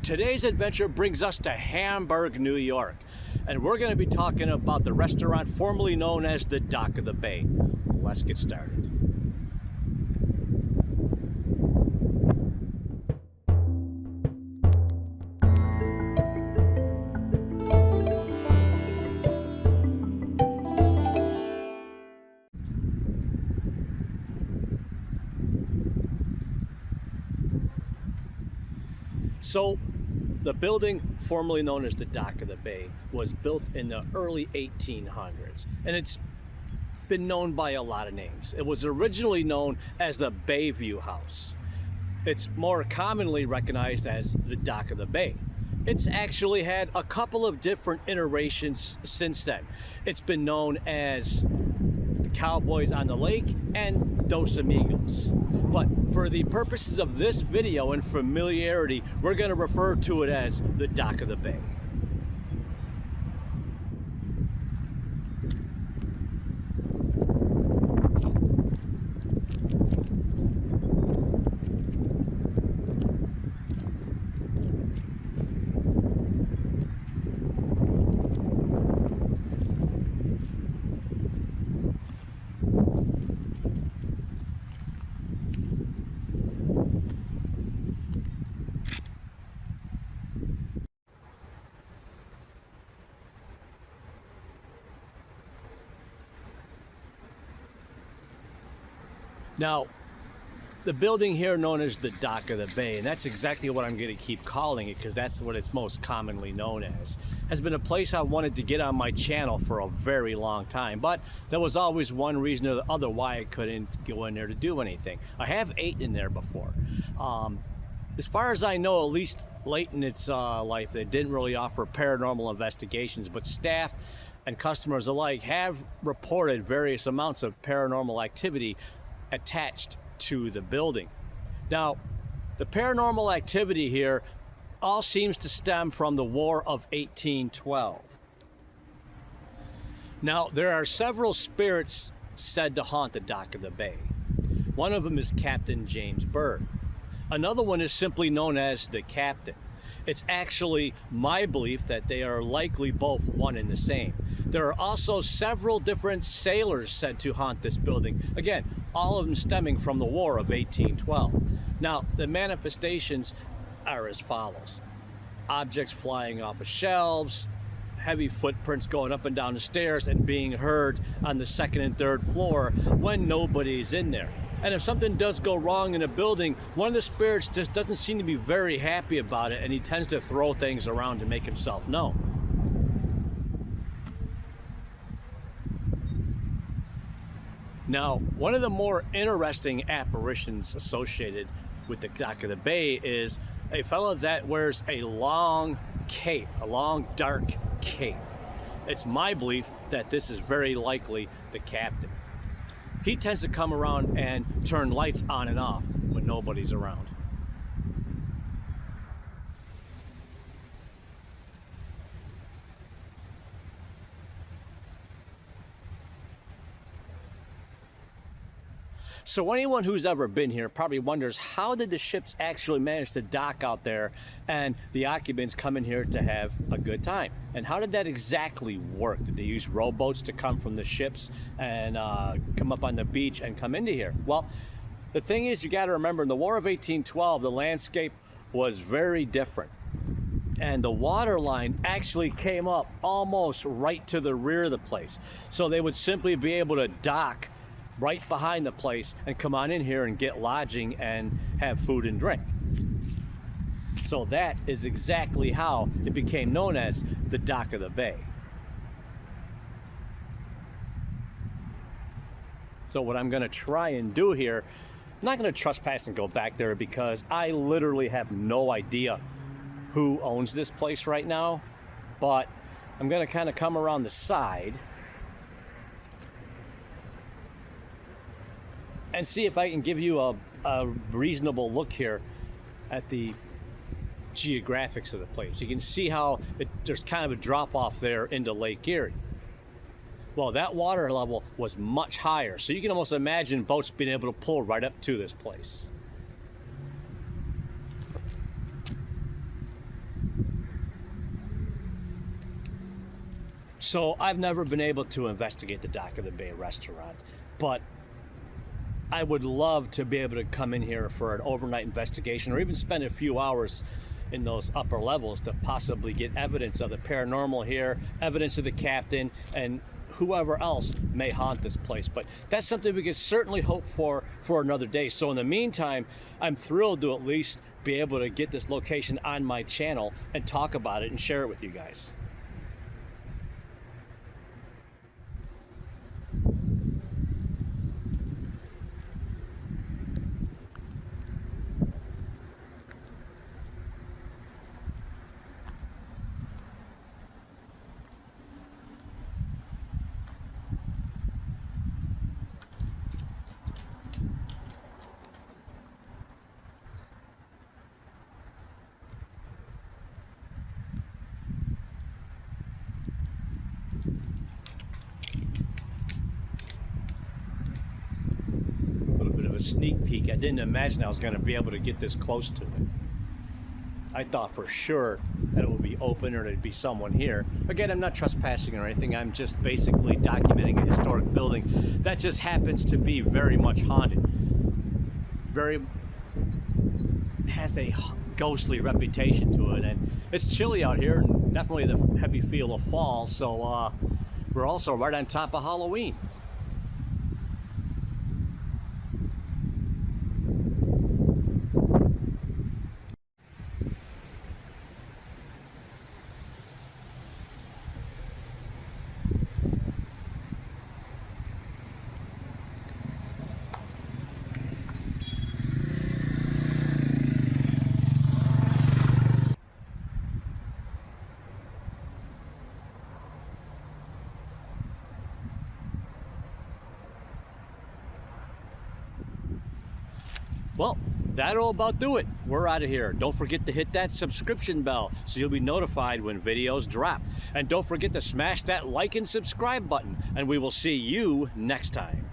Today's adventure brings us to Hamburg, New York, and we're going to be talking about the restaurant formerly known as the Dock of the Bay. Let's get started. So, the building formerly known as the Dock of the Bay was built in the early 1800s, and it's been known by a lot of names. It was originally known as the Bayview House. It's more commonly recognized as the Dock of the Bay. It's actually had a couple of different iterations since then. It's been known as the Cowboys on the Lake and Dos Amigos. But for the purposes of this video and familiarity, we're going to refer to it as the Dock of the Bay. Now, the building here known as the Dock of the Bay, and that's exactly what I'm going to keep calling it because that's what it's most commonly known as, has been a place I wanted to get on my channel for a very long time, but there was always one reason or the other why I couldn't go in there to do anything. I have ate in there before. As far as I know, at least late in its life, they didn't really offer paranormal investigations, but staff and customers alike have reported various amounts of paranormal activity attached to the building. Now, the paranormal activity here all seems to stem from the War of 1812. Now, there are several spirits said to haunt the Dock of the Bay. One of them is Captain James Bird. Another one is simply known as the Captain. It's actually my belief that they are likely both one and the same. There are also several different sailors said to haunt this building. Again, all of them stemming from the War of 1812. Now, the manifestations are as follows. Objects flying off of shelves, heavy footprints going up and down the stairs and being heard on the second and third floor when nobody's in there. And if something does go wrong in a building, one of the spirits just doesn't seem to be very happy about it, and he tends to throw things around to make himself known. Now, one of the more interesting apparitions associated with the Dock of the Bay is a fellow that wears a long cape, a long dark cape. It's my belief that this is very likely the Captain. He tends to come around and turn lights on and off when nobody's around. So anyone who's ever been here probably wonders, how did the ships actually manage to dock out there and the occupants come in here to have a good time? And how did that exactly work? Did they use rowboats to come from the ships and come up on the beach and come into here? Well, the thing is, you got to remember, in the War of 1812, the landscape was very different. And the water line actually came up almost right to the rear of the place. So they would simply be able to dock right behind the place and come on in here and get lodging and have food and drink. So that is exactly how it became known as the Dock of the Bay. So what I'm going to try and do here, I'm not going to trespass and go back there because I literally have no idea who owns this place right now, but I'm going to kind of come around the side and see if I can give you a reasonable look here at the geographics of the place. You can see how there's kind of a drop off there into Lake Erie. Well, that water level was much higher, so you can almost imagine boats being able to pull right up to this place. So I've never been able to investigate the Dock of the Bay restaurant, but I would love to be able to come in here for an overnight investigation, or even spend a few hours in those upper levels to possibly get evidence of the paranormal here, evidence of the captain, and whoever else may haunt this place. But that's something we can certainly hope for another day. So in the meantime, I'm thrilled to at least be able to get this location on my channel and talk about it and share it with you guys. A sneak peek. I didn't imagine I was going to be able to get this close to it. I thought for sure that it would be open or there'd be someone here. Again, I'm not trespassing or anything. I'm just basically documenting a historic building that just happens to be very much haunted. Has a ghostly reputation to it, and it's chilly out here, and definitely the heavy feel of fall. So we're also right on top of Halloween. Well, that'll about do it. We're out of here. Don't forget to hit that subscription bell so you'll be notified when videos drop. And don't forget to smash that like and subscribe button, and we will see you next time.